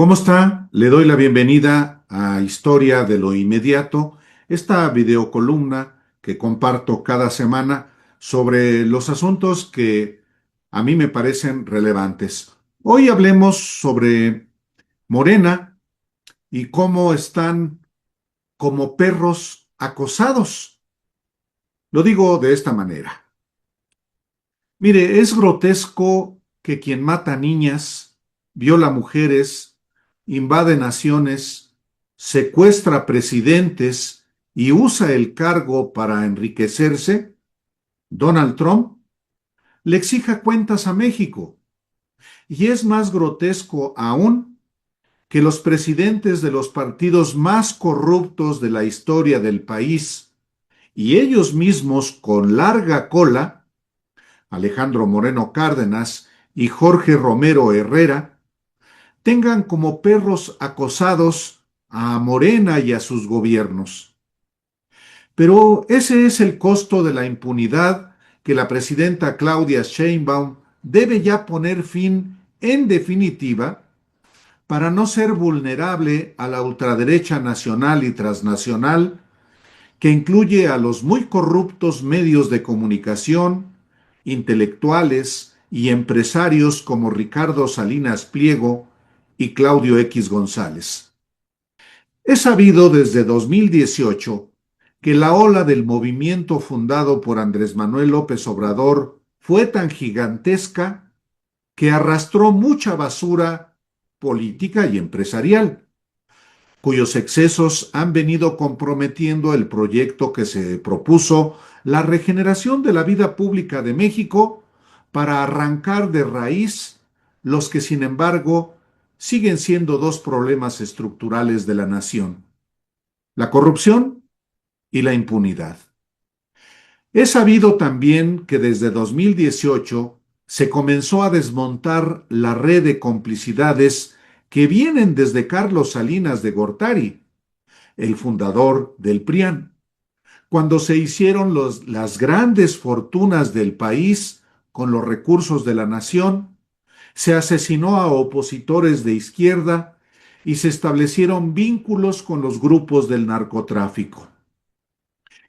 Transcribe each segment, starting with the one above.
¿Cómo está? Le doy la bienvenida a Historia de lo Inmediato, esta videocolumna que comparto cada semana sobre los asuntos que a mí me parecen relevantes. Hoy hablemos sobre Morena y cómo están como perros acosados. Lo digo de esta manera. Mire, es grotesco que quien mata niñas, viola mujeres, invade naciones, secuestra presidentes y usa el cargo para enriquecerse, Donald Trump, le exija cuentas a México. Y es más grotesco aún que los presidentes de los partidos más corruptos de la historia del país y ellos mismos con larga cola, Alejandro Moreno Cárdenas y Jorge Romero Herrera, tengan como perros acosados a Morena y a sus gobiernos. Pero ese es el costo de la impunidad que la presidenta Claudia Sheinbaum debe ya poner fin en definitiva para no ser vulnerable a la ultraderecha nacional y transnacional que incluye a los muy corruptos medios de comunicación, intelectuales y empresarios como Ricardo Salinas Pliego y Claudio X González. Es sabido desde 2018 que la ola del movimiento fundado por Andrés Manuel López Obrador fue tan gigantesca que arrastró mucha basura política y empresarial, cuyos excesos han venido comprometiendo el proyecto que se propuso la regeneración de la vida pública de México para arrancar de raíz los que, sin embargo, siguen siendo dos problemas estructurales de la nación: la corrupción y la impunidad. Es sabido también que desde 2018 se comenzó a desmontar la red de complicidades que vienen desde Carlos Salinas de Gortari, el fundador del PRIAN, cuando se hicieron las grandes fortunas del país con los recursos de la nación, se asesinó a opositores de izquierda y se establecieron vínculos con los grupos del narcotráfico.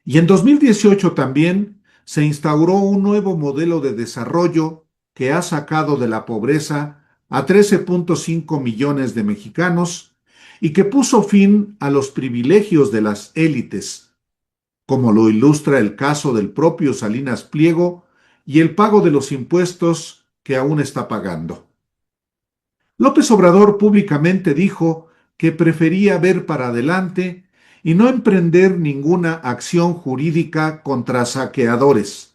Y en 2018 también se instauró un nuevo modelo de desarrollo que ha sacado de la pobreza a 13.5 millones de mexicanos y que puso fin a los privilegios de las élites, como lo ilustra el caso del propio Salinas Pliego y el pago de los impuestos que aún está pagando. López Obrador públicamente dijo que prefería ver para adelante y no emprender ninguna acción jurídica contra saqueadores,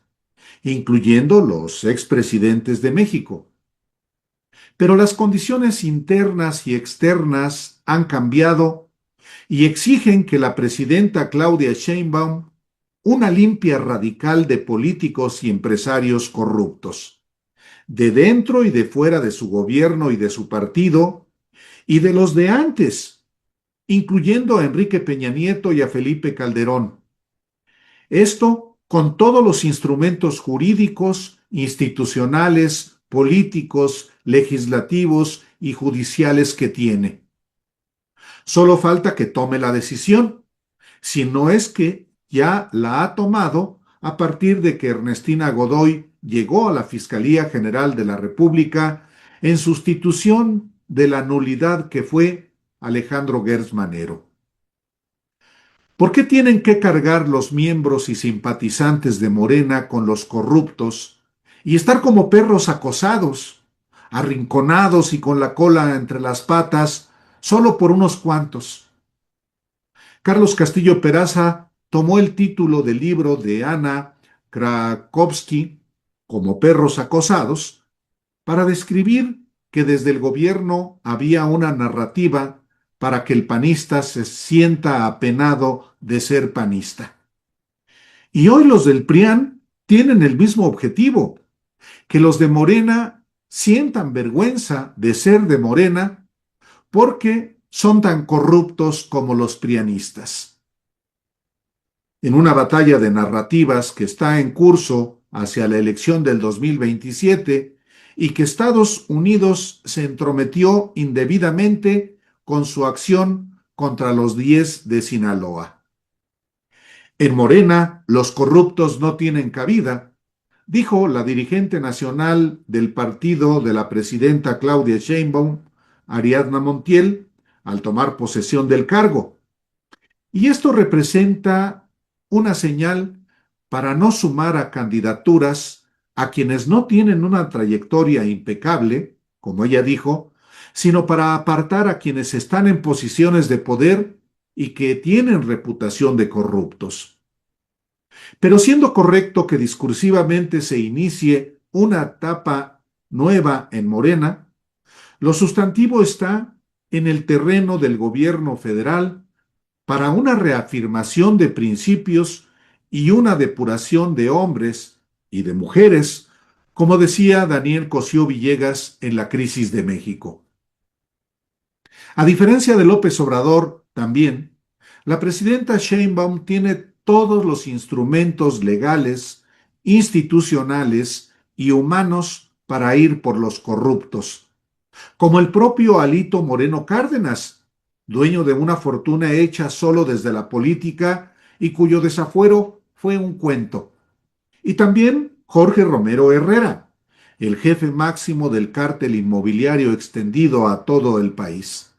incluyendo los expresidentes de México. Pero las condiciones internas y externas han cambiado y exigen que la presidenta Claudia Sheinbaum una limpia radical de políticos y empresarios corruptos, de dentro y de fuera de su gobierno y de su partido, y de los de antes, incluyendo a Enrique Peña Nieto y a Felipe Calderón. Esto con todos los instrumentos jurídicos, institucionales, políticos, legislativos y judiciales que tiene. Solo falta que tome la decisión, si no es que ya la ha tomado a partir de que Ernestina Godoy llegó a la Fiscalía General de la República en sustitución de la nulidad que fue Alejandro Gertz Manero. ¿Por qué tienen que cargar los miembros y simpatizantes de Morena con los corruptos y estar como perros acosados, arrinconados y con la cola entre las patas, solo por unos cuantos? Carlos Castillo Peraza tomó el título del libro de Ana Krakowski, Como perros acosados, para describir que desde el gobierno había una narrativa para que el panista se sienta apenado de ser panista. Y hoy los del PRIAN tienen el mismo objetivo: que los de Morena sientan vergüenza de ser de Morena porque son tan corruptos como los prianistas. En una batalla de narrativas que está en curso hacia la elección del 2027 y que Estados Unidos se entrometió indebidamente con su acción contra los 10 de Sinaloa. En Morena, los corruptos no tienen cabida, dijo la dirigente nacional del partido de la presidenta Claudia Sheinbaum, Ariadna Montiel, al tomar posesión del cargo. Y esto representa una señal para no sumar a candidaturas a quienes no tienen una trayectoria impecable, como ella dijo, sino para apartar a quienes están en posiciones de poder y que tienen reputación de corruptos. Pero siendo correcto que discursivamente se inicie una etapa nueva en Morena, lo sustantivo está en el terreno del gobierno federal para una reafirmación de principios y una depuración de hombres y de mujeres, como decía Daniel Cosío Villegas en la crisis de México. A diferencia de López Obrador, también, la presidenta Sheinbaum tiene todos los instrumentos legales, institucionales y humanos para ir por los corruptos, como el propio Alito Moreno Cárdenas, dueño de una fortuna hecha solo desde la política y cuyo desafuero fue un cuento. Y también Jorge Romero Herrera, el jefe máximo del cártel inmobiliario extendido a todo el país.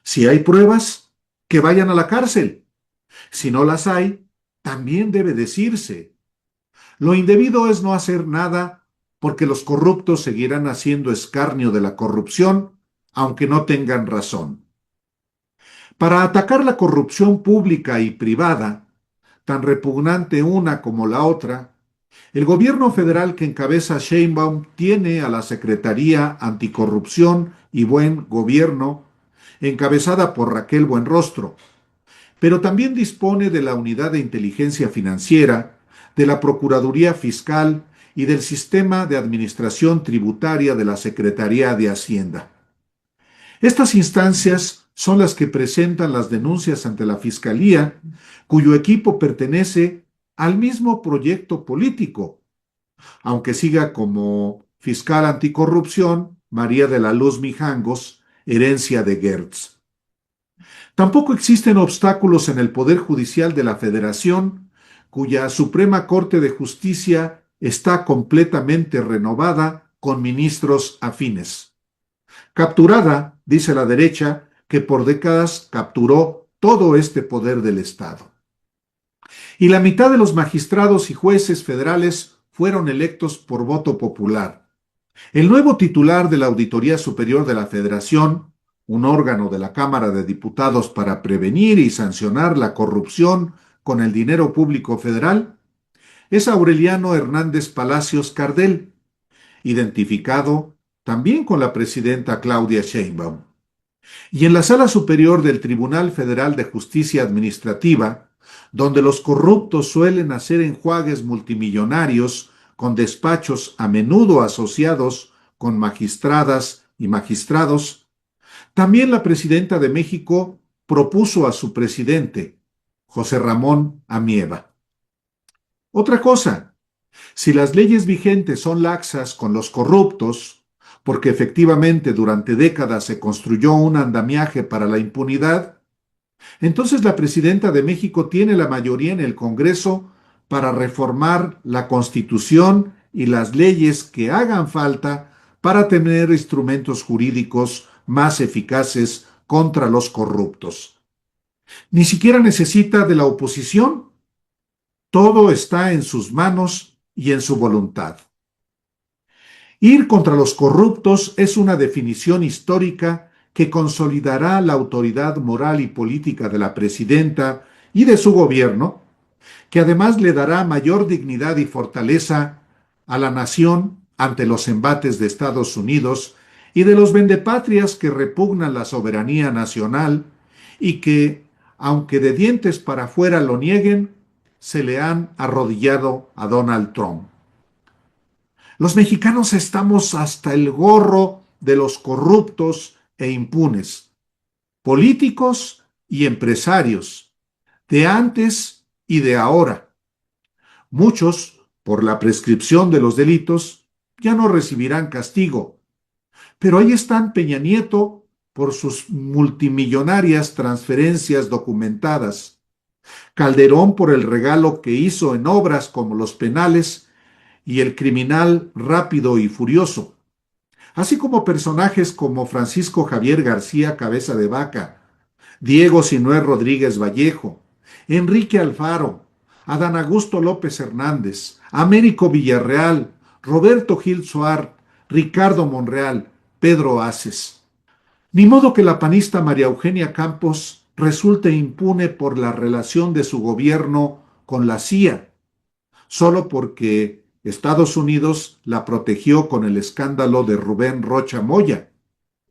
Si hay pruebas, que vayan a la cárcel. Si no las hay, también debe decirse. Lo indebido es no hacer nada porque los corruptos seguirán haciendo escarnio de la corrupción, aunque no tengan razón. Para atacar la corrupción pública y privada, tan repugnante una como la otra, el gobierno federal que encabeza Sheinbaum tiene a la Secretaría Anticorrupción y Buen Gobierno, encabezada por Raquel Buenrostro, pero también dispone de la Unidad de Inteligencia Financiera, de la Procuraduría Fiscal y del Sistema de Administración Tributaria de la Secretaría de Hacienda. Estas instancias son las que presentan las denuncias ante la Fiscalía, cuyo equipo pertenece al mismo proyecto político, aunque siga como fiscal anticorrupción María de la Luz Mijangos, herencia de Gertz. Tampoco existen obstáculos en el Poder Judicial de la Federación, cuya Suprema Corte de Justicia está completamente renovada con ministros afines. Capturada, dice la derecha, que por décadas capturó todo este poder del Estado. Y la mitad de los magistrados y jueces federales fueron electos por voto popular. El nuevo titular de la Auditoría Superior de la Federación, un órgano de la Cámara de Diputados para prevenir y sancionar la corrupción con el dinero público federal, es Aureliano Hernández Palacios Cardel, identificado también con la presidenta Claudia Sheinbaum. Y en la Sala Superior del Tribunal Federal de Justicia Administrativa, donde los corruptos suelen hacer enjuagues multimillonarios con despachos a menudo asociados con magistradas y magistrados, también la presidenta de México propuso a su presidente, José Ramón Amieva. Otra cosa, si las leyes vigentes son laxas con los corruptos, porque efectivamente durante décadas se construyó un andamiaje para la impunidad, entonces la presidenta de México tiene la mayoría en el Congreso para reformar la Constitución y las leyes que hagan falta para tener instrumentos jurídicos más eficaces contra los corruptos. Ni siquiera necesita de la oposición. Todo está en sus manos y en su voluntad. Ir contra los corruptos es una definición histórica que consolidará la autoridad moral y política de la presidenta y de su gobierno, que además le dará mayor dignidad y fortaleza a la nación ante los embates de Estados Unidos y de los vendepatrias que repugnan la soberanía nacional y que, aunque de dientes para afuera lo nieguen, se le han arrodillado a Donald Trump. Los mexicanos estamos hasta el gorro de los corruptos e impunes, políticos y empresarios, de antes y de ahora. Muchos, por la prescripción de los delitos, ya no recibirán castigo. Pero ahí están Peña Nieto por sus multimillonarias transferencias documentadas, Calderón por el regalo que hizo en obras como los penales y el criminal Rápido y Furioso, así como personajes como Francisco Javier García Cabeza de Vaca, Diego Sinué Rodríguez Vallejo, Enrique Alfaro, Adán Augusto López Hernández, Américo Villarreal, Roberto Gil Suar, Ricardo Monreal, Pedro Aces. Ni modo que la panista María Eugenia Campos resulte impune por la relación de su gobierno con la CIA, solo porque Estados Unidos la protegió con el escándalo de Rubén Rocha Moya.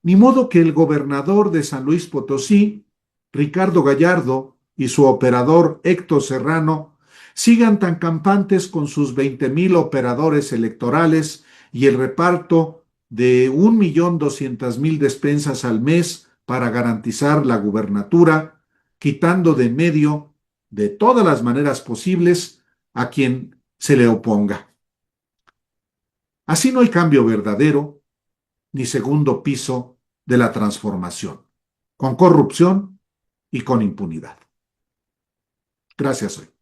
Ni modo que el gobernador de San Luis Potosí, Ricardo Gallardo, y su operador Héctor Serrano sigan tan campantes con sus 20,000 operadores electorales y el reparto de 1,200,000 despensas al mes para garantizar la gubernatura, quitando de en medio, de todas las maneras posibles, a quien se le oponga. Así no hay cambio verdadero ni segundo piso de la transformación, con corrupción y con impunidad. Gracias hoy.